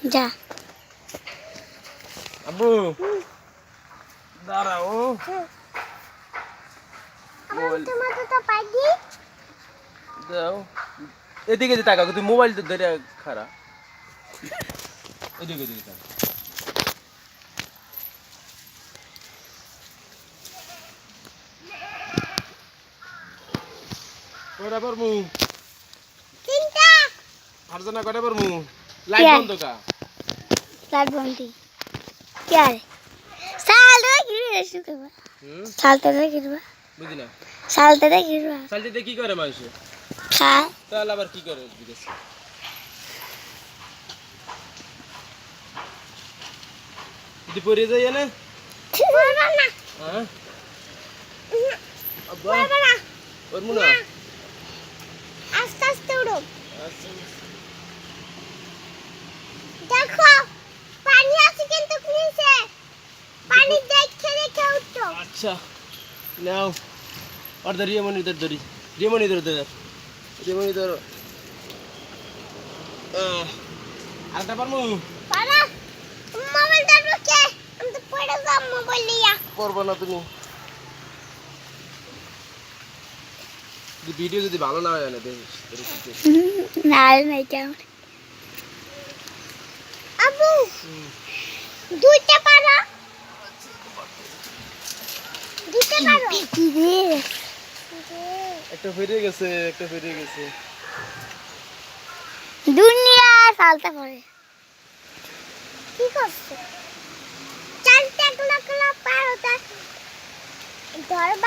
যা আব্বু দাঁড়াও আমার টমেটো তো পাইছি দাও এদিকে যে তাকা তুই মোবাইল তো ধরে খারা এদিকে এদিকে তাকা কয়টা পারমু তিনটা ফারজানা কয়টা পারমু লাইট বন্ধ কা লাইট বন্ধ কি আরে সালটা গিরে শুকবা সালটা গিরবা বুঝি না সালটা গিরবা সালটিতে কি করে মানুষ খায় তাহলে আবার কি করে জিজ্ঞেস যদি পড়ে যাই না পড়বা না হ্যাঁ আব্বা পড়বা না পড়মু না আস্তে আস্তে উড়ো আচ্ছা দেখো পানি আছে কিন্তু নিচে পানি দেখে দেখে উঠো আচ্ছা নাও আর রিয়ামণি ধরি রিয়ামণি ধর আরেকটা পারমু পারা মোবাইল ধরো কে আমি তো পড়ে যাব মোবাইল নিয়া করবো না তুমি ভিডিও যদি ভালো না হয় না না নাই কেমন আবু দুইটা পারা দুইটা পারো কি রে একটা ফিরে গেছে দুনিয়া চালতে পারে কি করছে চালতে একলা একলা পারো তা ধরবা